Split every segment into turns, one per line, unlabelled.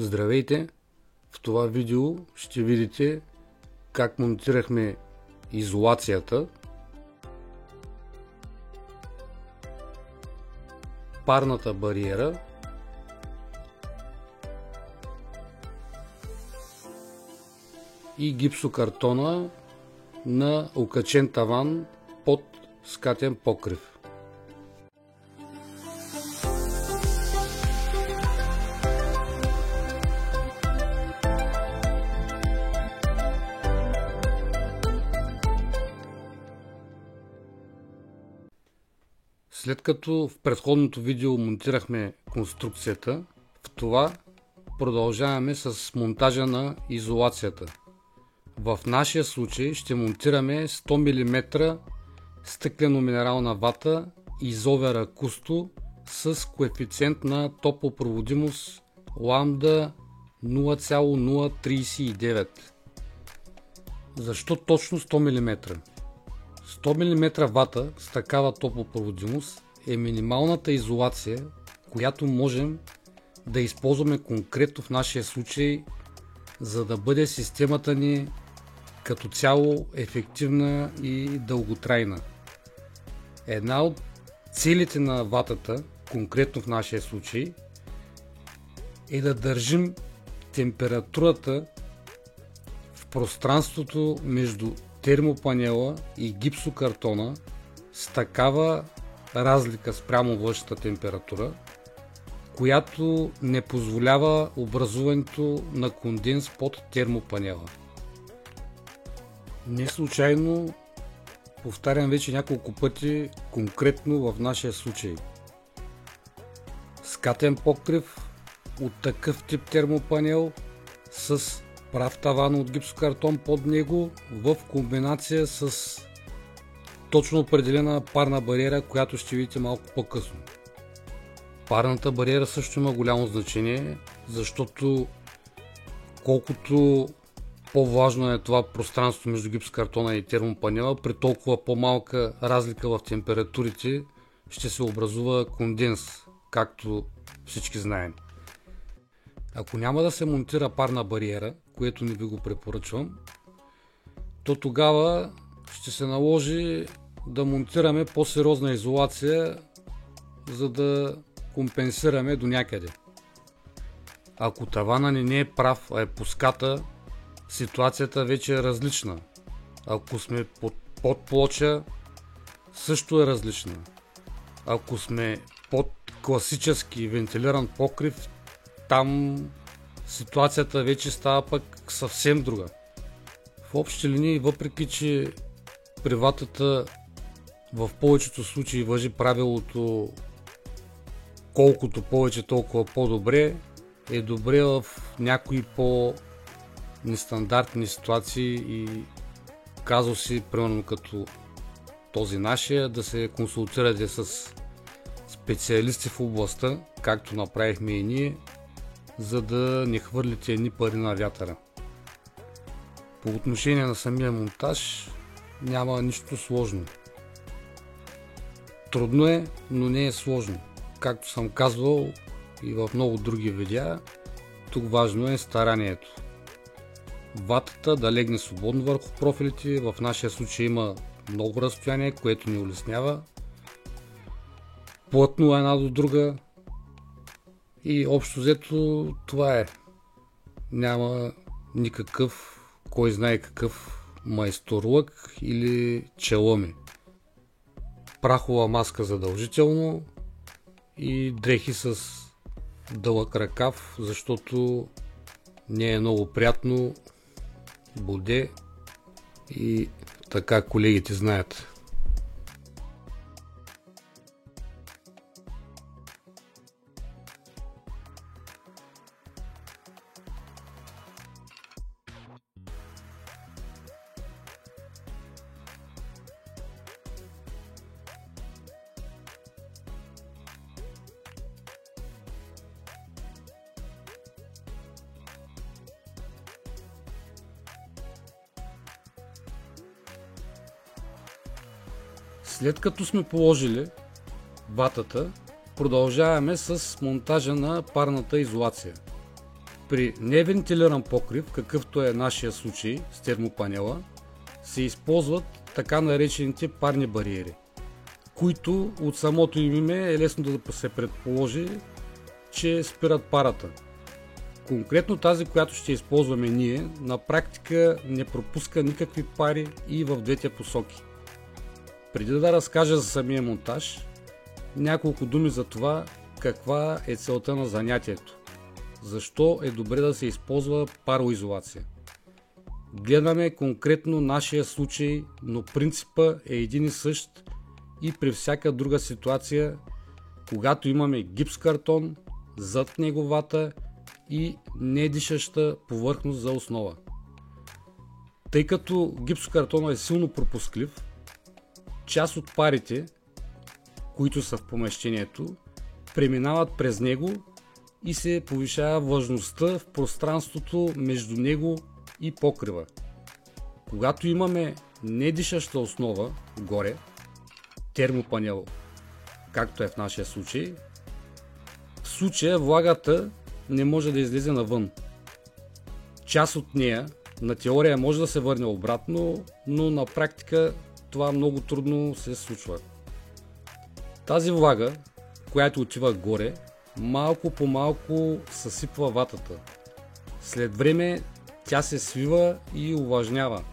Здравейте! В това видео ще видите как монтирахме изолацията, парната бариера и гипсокартона на окачен таван под скатен покрив. След като в предходното видео монтирахме конструкцията, в това продължаваме с монтажа на изолацията. В нашия случай ще монтираме 100 мм стъклено-минерална вата изовера Кусто с коефициент на топлопроводимост ламда 0,039. Защо точно 100 мм? 100 мм вата с такава топлопроводимост е минималната изолация, която можем да използваме конкретно в нашия случай, за да бъде системата ни като цяло ефективна и дълготрайна. Една от целите на ватата, конкретно в нашия случай, е да държим температурата в пространството между термопанела и гипсокартона с такава разлика спрямо външната температура, която не позволява образуването на конденс под термопанела. Не случайно повтарям вече няколко пъти конкретно в нашия случай. Скатен покрив от такъв тип термопанел с прав таван от гипсокартон под него в комбинация с точно определена парна бариера, която ще видите малко по-късно. Парната бариера също има голямо значение, защото колкото по-важно е това пространство между гипсокартона и термопанела, при толкова по-малка разлика в температурите ще се образува конденс, както всички знаем. Ако няма да се монтира парна бариера, което не ви го препоръчвам, то тогава ще се наложи да монтираме по-сериозна изолация, за да компенсираме до някъде. Ако тавана ни не е прав, а е по ската, ситуацията вече е различна. Ако сме под плоча, също е различна. Ако сме под класически вентилиран покрив, там ситуацията вече става пък съвсем друга. В общи линии, въпреки че при ватата в повечето случаи важи правилото колкото повече, толкова по-добре, е добре в някои по-нестандартни ситуации и казуси, примерно като този нашия, да се консултирате с специалисти в областта, както направихме и ние, за да не хвърлите едни пари на вятъра. По отношение на самия монтаж няма нищо сложно. Трудно е, но не е сложно. Както съм казвал и в много други видеа, тук важно е старанието. Ватата да легне свободно върху профилите, в нашия случай има много разстояние, което ни улеснява. Плътно една до друга и общо взето това е. Няма никакъв, кой знае какъв майсторлък или челъми. Прахова маска задължително и дрехи с дълъг ръкав, защото не е много приятно, боде и така колегите знаят. След като сме положили ватата, продължаваме с монтажа на парната изолация. При невентилиран покрив, какъвто е нашия случай с термопанела, се използват така наречените парни бариери, които от самото им име е лесно да се предположи, че спират парата. Конкретно тази, която ще използваме ние, на практика не пропуска никакви пари и в двете посоки. Преди да разкажа за самия монтаж, няколко думи за това каква е целта на занятието. Защо е добре да се използва пароизолация. Гледаме конкретно нашия случай, но принципа е един и същ и при всяка друга ситуация, когато имаме гипс-картон, зад него вата и недишаща повърхност за основа. Тъй като гипсокартонът е силно пропусклив, част от парите, които са в помещението, преминават през него и се повишава влажността в пространството между него и покрива. Когато имаме недишаща основа горе, термопанел, както е в нашия случай, в случая влагата не може да излезе навън. Част от нея на теория може да се върне обратно, но на практика това много трудно се случва. Тази влага, която отива горе, малко по малко съсипва ватата. След време тя се свива и увлажнява.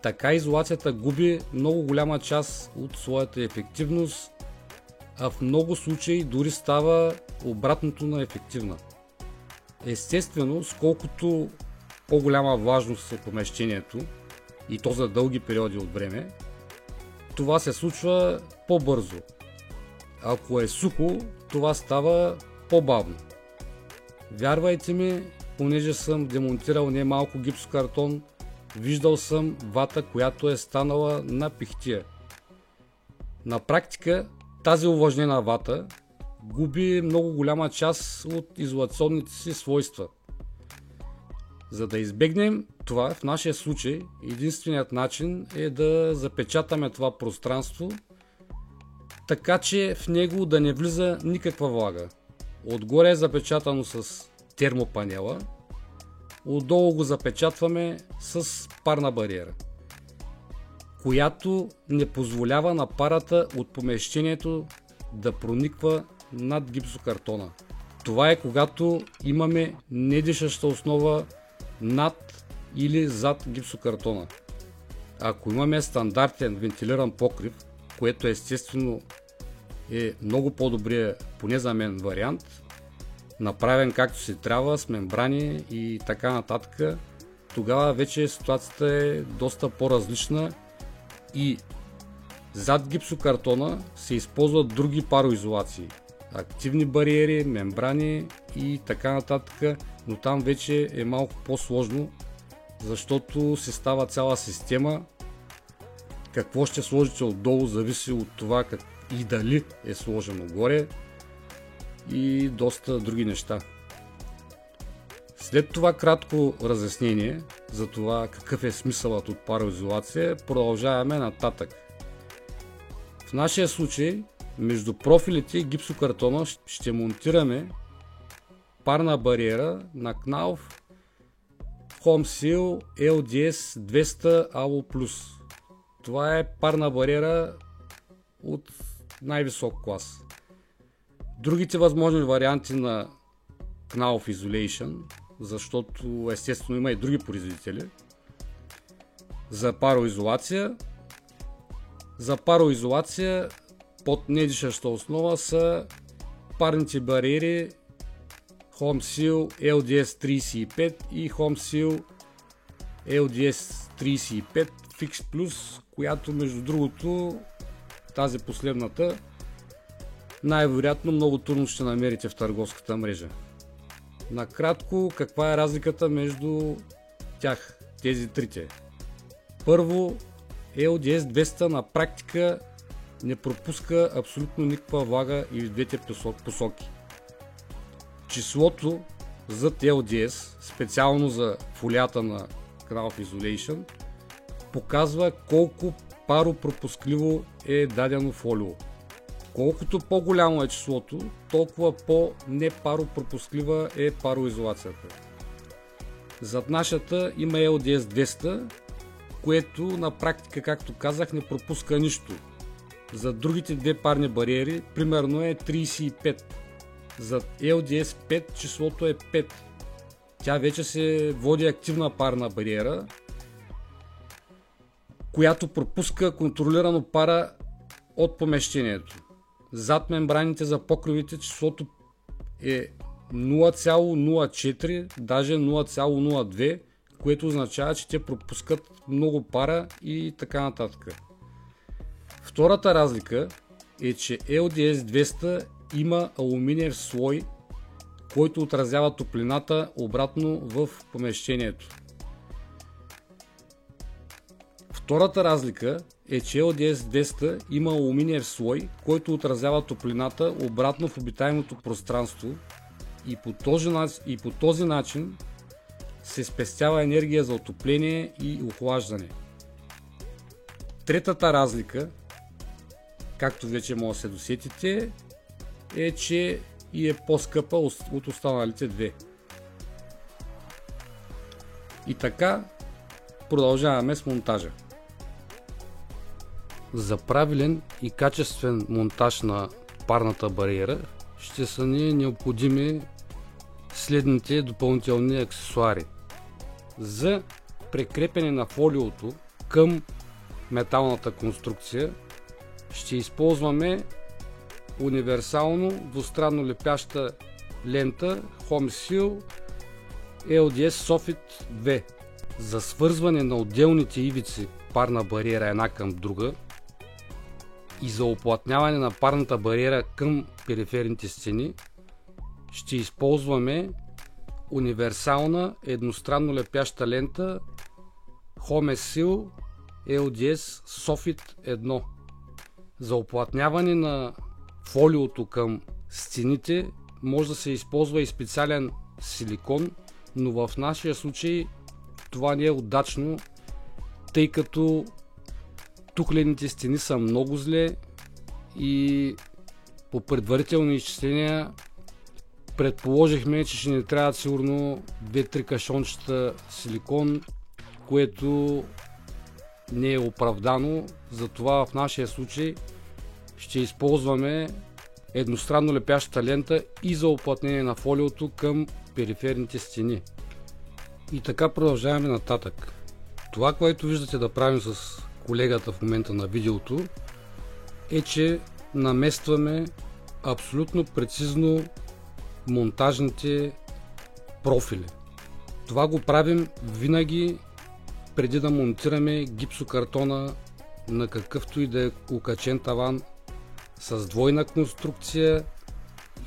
Така изолацията губи много голяма част от своята ефективност, а в много случаи дори става обратното на ефективна. Естествено, с колкото по-голяма влажност е помещението, и то за дълги периоди от време, това се случва по-бързо. Ако е сухо, това става по-бавно. Вярвайте ми, понеже съм демонтирал немалко гипсокартон, виждал съм вата, която е станала на пихтия. На практика тази увлажнена вата губи много голяма част от изолационните си свойства. За да избегнем това, в нашия случай единственият начин е да запечатаме това пространство, така че в него да не влиза никаква влага. Отгоре е запечатано с термопанела, отдолу го запечатваме с парна бариера, която не позволява на парата от помещението да прониква над гипсокартона. Това е когато имаме недишаща основа над или зад гипсокартона. Ако имаме стандартен вентилиран покрив, което естествено е много по-добрия, поне за мен, вариант, направен както се трябва, с мембрани и така нататък, тогава вече ситуацията е доста по-различна и зад гипсокартона се използват други пароизолации. Активни бариери, мембрани и така нататък, но там вече е малко по-сложно, защото се става цяла система. Какво ще сложите отдолу зависи от това и дали е сложено горе и доста други неща. След това кратко разяснение за това какъв е смисълът от пароизолация, продължаваме нататък. В нашия случай между профилите и гипсокартона ще монтираме парна бариера на Knauf HomeSeal LDS 200 ALO+. Това е парна бариера от най-висок клас. Другите възможни варианти на Knauf Isolation, защото естествено има и други производители, за пароизолация под недишаща основа са парните бариери HomeSeal LDS 35 и HomeSeal LDS 35 Fix Plus, която между другото, тази последната, най-вероятно много трудно ще намерите в търговската мрежа. Накратко, каква е разликата между тях, тези трите? Първо, LDS 200 на практика не пропуска абсолютно никаква влага и в двете посоки. Числото зад LDS, специално за фолията на Knauf Isolation, показва колко паропропускливо е дадено фолио. Колкото по-голямо е числото, толкова по-непаропропусклива е пароизолацията. Зад нашата има LDS 200, което на практика, както казах, не пропуска нищо. За другите две парни бариери примерно е 35. За LDS 5 числото е 5. Тя вече се води активна парна бариера, която пропуска контролирано пара от помещението. Зад мембраните за покривите числото е 0,04, даже 0,02, което означава, че те пропускат много пара и така нататък. Втората разлика е, че LDS 200 има алуминиев слой, който отразява топлината обратно в помещението. Втората разлика е, че LDS 200 има алуминиев слой, който отразява топлината обратно в обитаемото пространство и по този начин се спестява енергия за отопление и охлаждане. Третата разлика, както вече може да се досетите, е, че и е по-скъпа от останалите две. И така продължаваме с монтажа. За правилен и качествен монтаж на парната бариера ще са ни необходими следните допълнителни аксесуари. За прикрепяне на фолиото към металната конструкция ще използваме универсално двустранно лепяща лента HomeSeal LDS Soffit 2. За свързване на отделните ивици парна бариера една към друга и за уплътняване на парната бариера към периферните стени ще използваме универсална едностранно лепяща лента HomeSeal LDS Soffit 1. За уплътняване на фолиото към стените може да се използва и специален силикон, но в нашия случай това не е удачно, тъй като тухлените стени са много зле и по предварителни изчисления предположихме, че ще ни трябва сигурно 2-3 кашончета силикон, което не е оправдано. Затова в нашия случай ще използваме едностранно лепящата лента и за уплътнение на фолиото към периферните стени. И така продължаваме нататък. Това, което виждате да правим с колегата в момента на видеото, е, че наместваме абсолютно прецизно монтажните профили. Това го правим винаги преди да монтираме гипсокартона на какъвто и да е окачен таван с двойна конструкция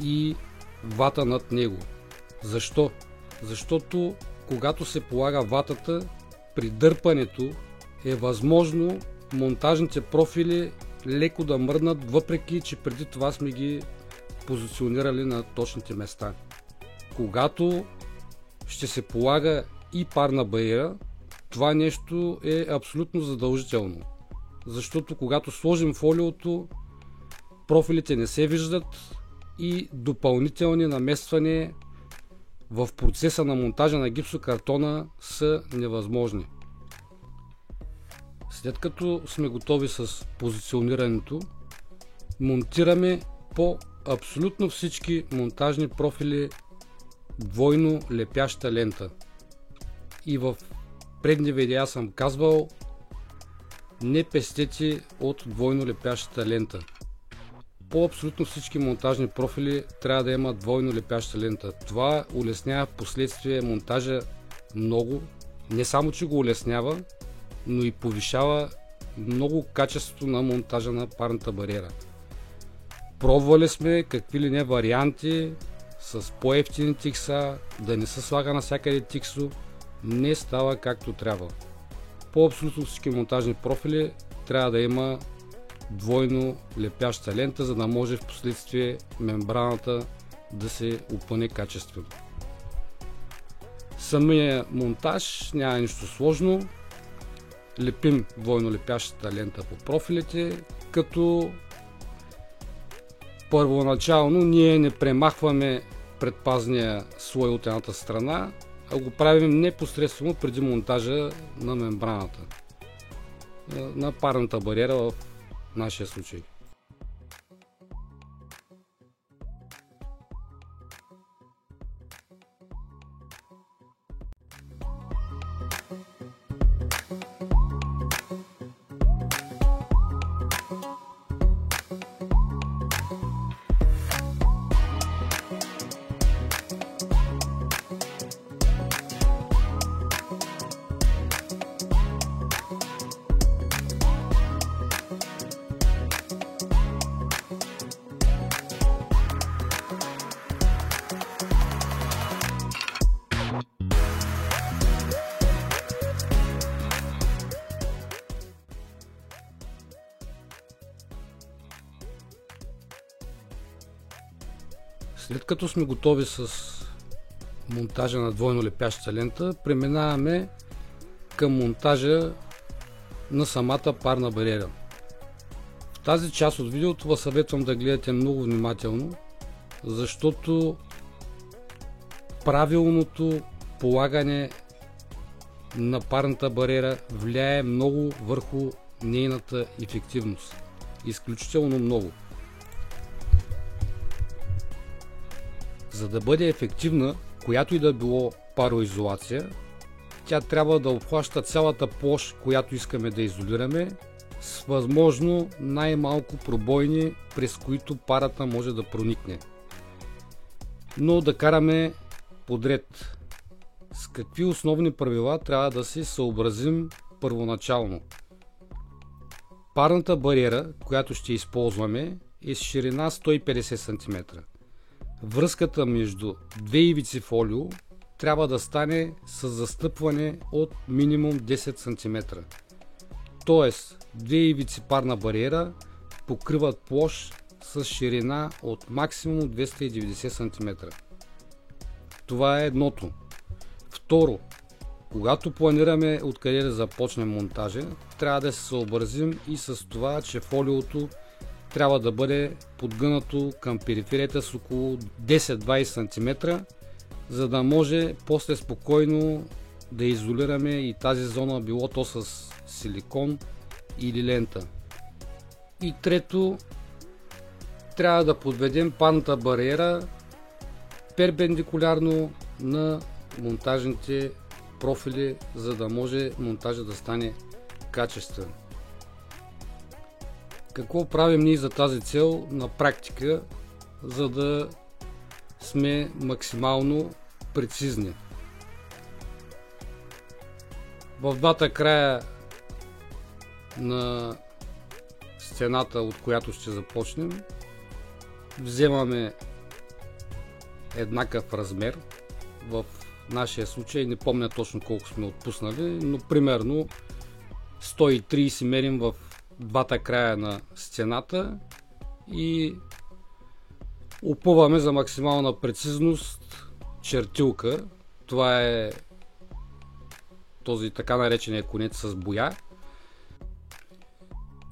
и вата над него. Защо? Защото когато се полага ватата, при дърпането е възможно монтажните профили леко да мръднат, въпреки че преди това сме ги позиционирали на точните места. Когато ще се полага и парна бариера, това нещо е абсолютно задължително, защото когато сложим фолиото, профилите не се виждат и допълнителни намествания в процеса на монтажа на гипсокартона са невъзможни. След като сме готови с позиционирането, монтираме по абсолютно всички монтажни профили двойно лепяща лента. И в предни видеа съм казвал, не пестете от двойно лепящата лента. По абсолютно всички монтажни профили трябва да има двойно лепяща лента. Това улеснява в последствие монтажа много. Не само, че го улеснява, но и повишава много качеството на монтажа на парната бариера. Пробвали сме какви ли не варианти с по-евтини тикса, да не се слага навсякъде тиксо, не става както трябва. По абсолютно всички монтажни профили трябва да има двойно лепяща лента, за да може в последствие мембраната да се опъне качествено. Самия монтаж няма нищо сложно. Лепим двойно лепящата лента по профилите, като първоначално ние не премахваме предпазния слой от едната страна, а го правим непосредствено преди монтажа на мембраната, на парната бариера в нашия случай. След като сме готови с монтажа на двойно лепяща лента, преминаваме към монтажа на самата парна бариера. В тази част от видеото ви съветвам да гледате много внимателно, защото правилното полагане на парната бариера влияе много върху нейната ефективност. Изключително много. За да бъде ефективна, която и да било пароизолация, тя трябва да обхваща цялата площ, която искаме да изолираме, с възможно най-малко пробойни, през които парата може да проникне. Но да караме подред. С какви основни правила трябва да се съобразим първоначално? Парната бариера, която ще използваме, е с ширина 150 см. Връзката между две ивици фолио трябва да стане с застъпване от минимум 10 см. Тоест, две ивици парна бариера покриват площ с ширина от максимум 290 см. Това е едното. Второ, когато планираме откъде да започнем монтажа, трябва да се съобразим и с това, че фолиото трябва да бъде подгънато към периферията с около 10-20 см, за да може после спокойно да изолираме и тази зона, било то с силикон или лента. И трето, трябва да подведем парната бариера перпендикулярно на монтажните профили, за да може монтажа да стане качествен. Какво правим ние за тази цел на практика, за да сме максимално прецизни? В двата края на стената, от която ще започнем, вземаме еднакъв размер. В нашия случай не помня точно колко сме отпуснали, но примерно 130 мерим в двата края на стената и опъваме за максимална прецизност чертилка. Това е този така наречения конец с боя.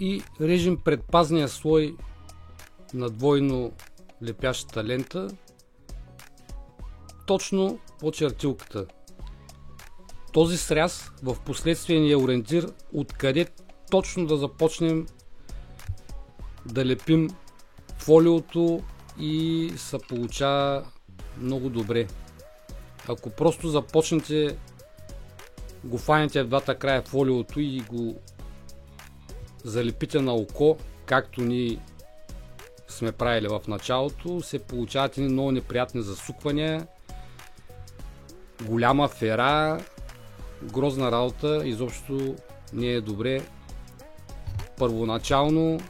И режем предпазния слой на двойно лепящата лента точно по чертилката. Този сряз в последствие ни е ориентир откъде точно да започнем да лепим фолиото и се получава много добре. Ако просто започнете, го фанете в двата края фолиото и го залепите на око, както ни сме правили в началото, се получават много неприятни засуквания, голяма фера, грозна работа, изобщо не е добре. Първоначално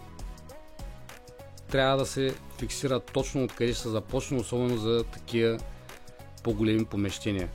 трябва да се фиксира точно откъде се започне, особено за такива по-големи помещения.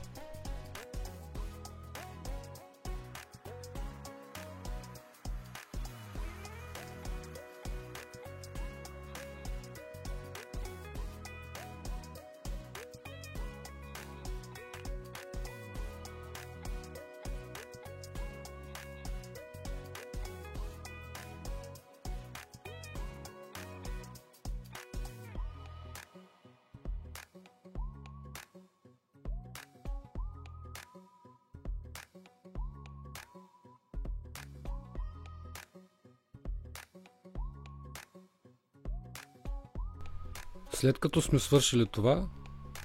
След като сме свършили това,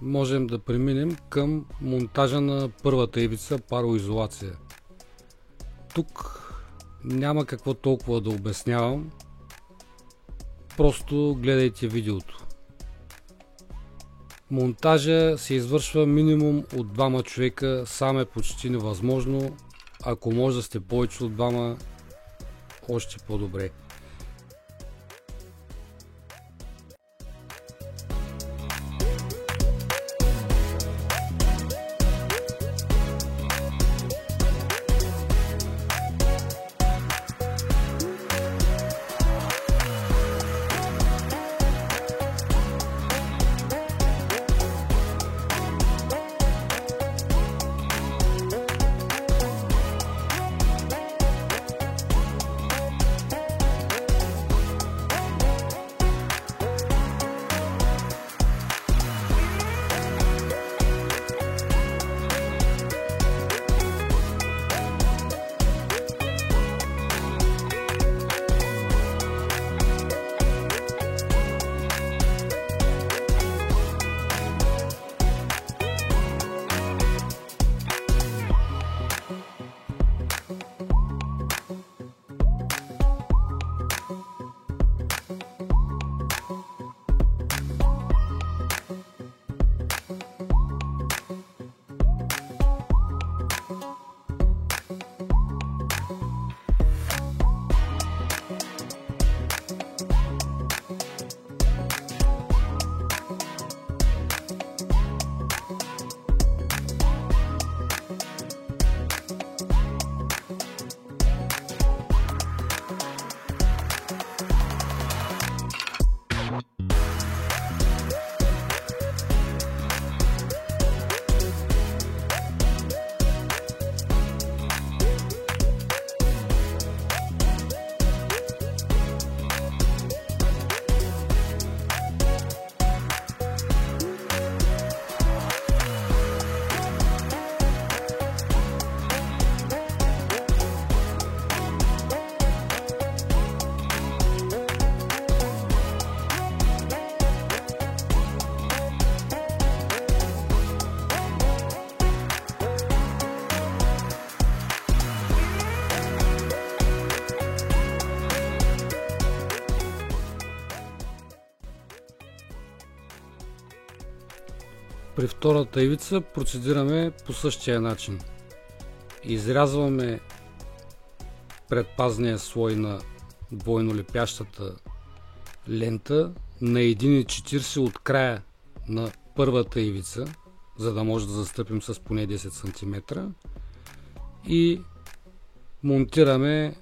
можем да преминем към монтажа на първата ивица пароизолация. Тук няма какво толкова да обяснявам, просто гледайте видеото. Монтажа се извършва минимум от двама човека, сам е почти невъзможно. Ако може да сте повече от двама, още по-добре. При втората ивица процедираме по същия начин. Изрязваме предпазния слой на двойно лепящата лента на 1,40 от края на първата ивица, за да може да застъпим с поне 10 см и монтираме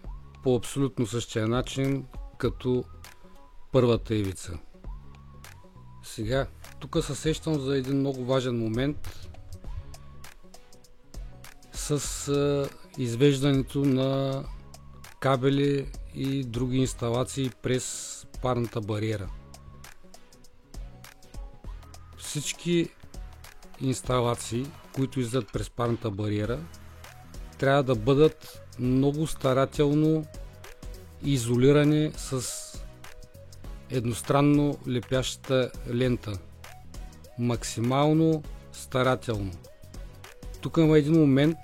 по абсолютно същия начин като първата ивица. Сега, тук се сещам за един много важен момент с извеждането на кабели и други инсталации през парната бариера. Всички инсталации, които излизат през парната бариера, трябва да бъдат много старателно изолирани с едностранно лепящата лента. Максимално старателно. Тук има един момент,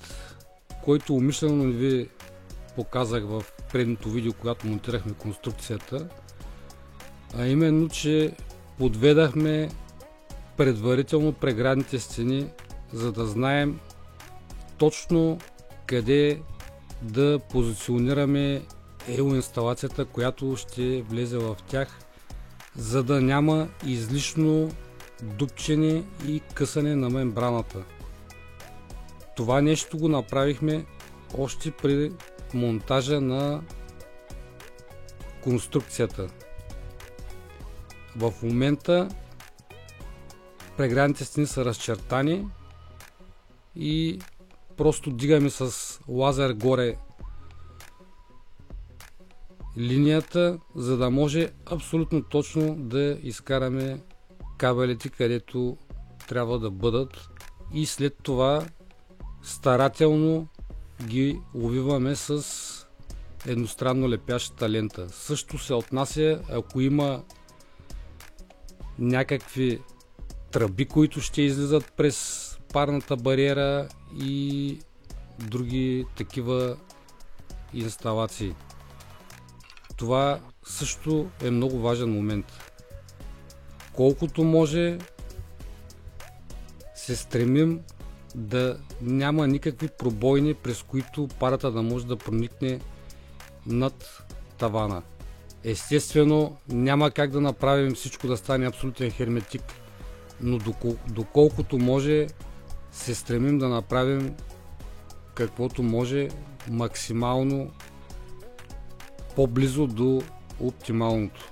който умишлено не ви показах в предното видео, когато монтирахме конструкцията, а именно, че подведахме предварително преградните стени, за да знаем точно къде да позиционираме елоинсталацията, която ще влезе в тях, за да няма излишно дупчене и късане на мембраната. Това нещо го направихме още при монтажа на конструкцията. В момента преградните стени са разчертани и просто дигаме с лазер горе линията, за да може абсолютно точно да изкараме кабелите където трябва да бъдат, и след това старателно ги увиваме с едностранно лепящата лента. Също се отнася, ако има някакви тръби, които ще излизат през парната бариера и други такива инсталации. Това също е много важен момент. Колкото може се стремим да няма никакви пробойни, през които парата да може да проникне над тавана. Естествено, няма как да направим всичко да стане абсолютен херметик, но доколкото може се стремим да направим каквото може максимално по-близо до оптималното.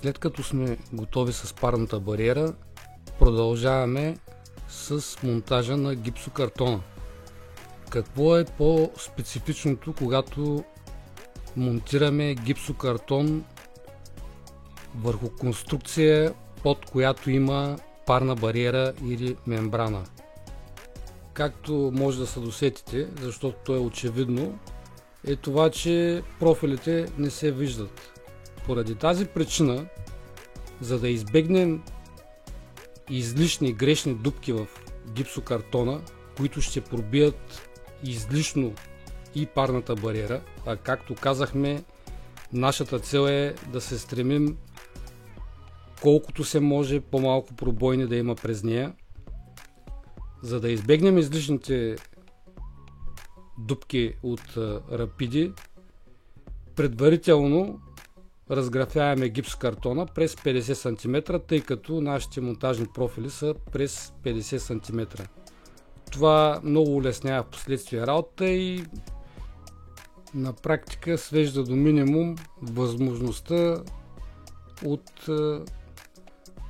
След като сме готови с парната бариера, продължаваме с монтажа на гипсокартона. Какво е по-специфичното, когато монтираме гипсокартон върху конструкция, под която има парна бариера или мембрана? Както може да се досетите, защото то е очевидно, е това, че профилите не се виждат. Поради тази причина, за да избегнем излишни грешни дупки в гипсокартона, които ще пробият излишно и парната бариера, а както казахме, нашата цел е да се стремим колкото се може по-малко пробойни да има през нея. За да избегнем излишните дупки от рапиди, предварително разграфяваме гипсокартона през 50 см, тъй като нашите монтажни профили са през 50 см. Това много улеснява в последствие работа и на практика свежда до минимум възможността от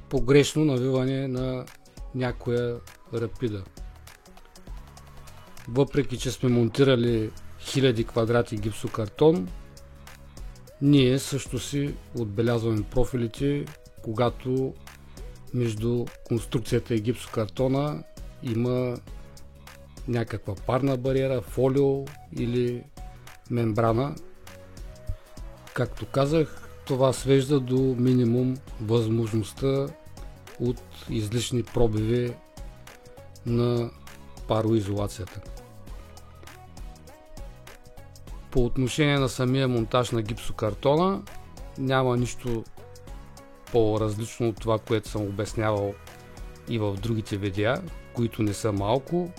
погрешно навиване на някоя рапида. Въпреки че сме монтирали хиляди квадрати гипсокартон, ние също си отбелязваме профилите, когато между конструкцията и гипсокартона има някаква парна бариера, фолио или мембрана. Както казах, това свежда до минимум възможността от излишни пробиви на пароизолацията. По отношение на самия монтаж на гипсокартона няма нищо по-различно от това, което съм обяснявал и в другите видеа, които не са малко.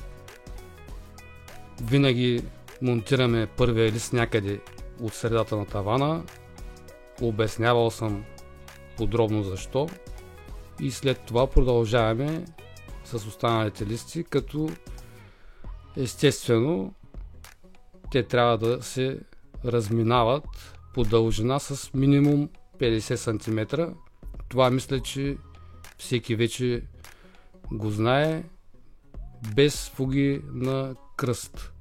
Винаги монтираме първия лист някъде от средата на тавана. Обяснявал съм подробно защо и след това продължаваме с останалите листи, като естествено те трябва да се разминават по дължина с минимум 50 см. Това мисля, че всеки вече го знае, без фуги на кръст.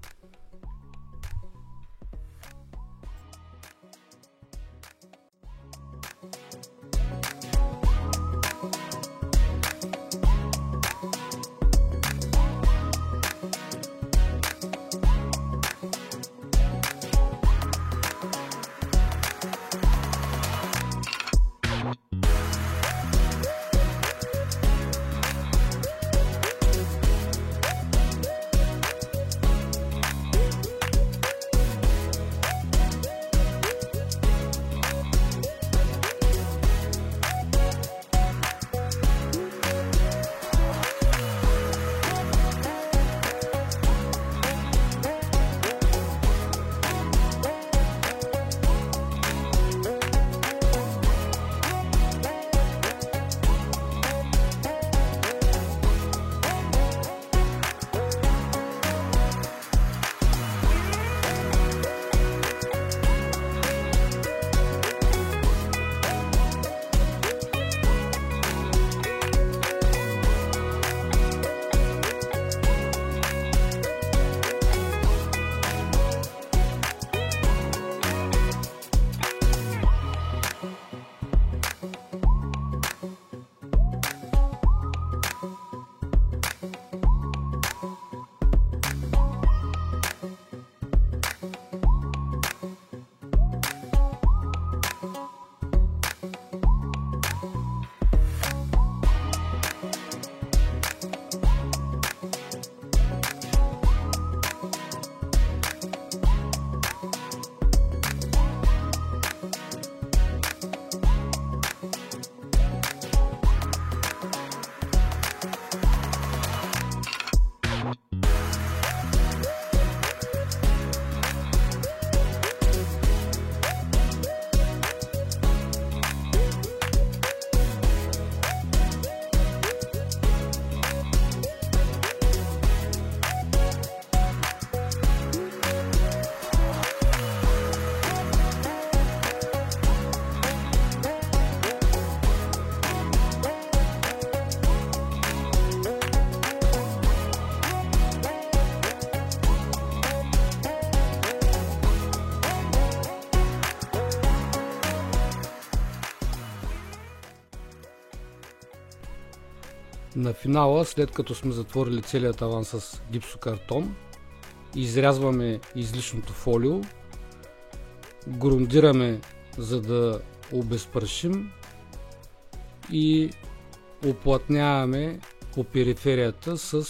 На финала, след като сме затворили целият таван с гипсокартон, изрязваме излишното фолио, грундираме, за да обезпрашим и уплътняваме по периферията с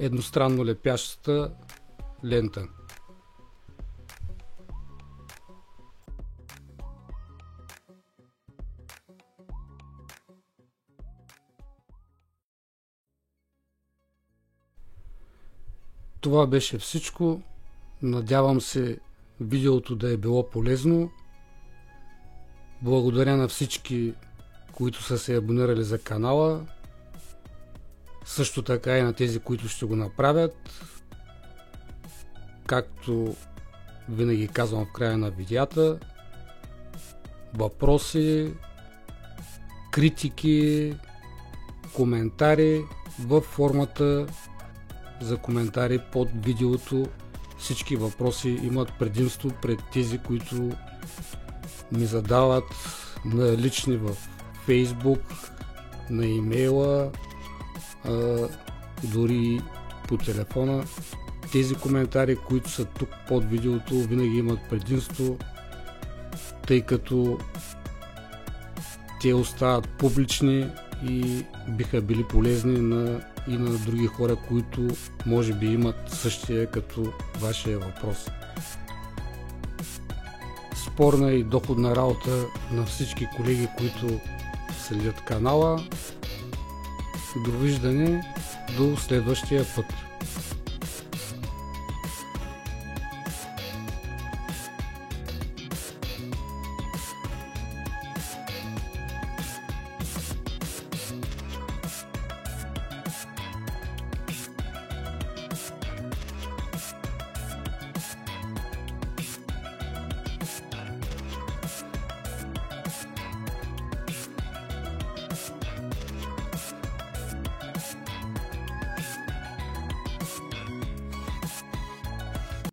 едностранно лепящата лента. Това беше всичко. Надявам се видеото да е било полезно. Благодаря на всички, които са се абонирали за канала. Също така и на тези, които ще го направят. Както винаги казвам в края на видеята, въпроси, критики, коментари във формата за коментари под видеото. Всички въпроси имат предимство пред тези, които ми задават на лични в Facebook, на имейла, дори по телефона. Тези коментари, които са тук под видеото, винаги имат предимство, тъй като те остават публични и биха били полезни и на други хора, които може би имат същия като вашия въпрос. Спорна и доходна работа на всички колеги, които следят канала. Довиждане до следващия път.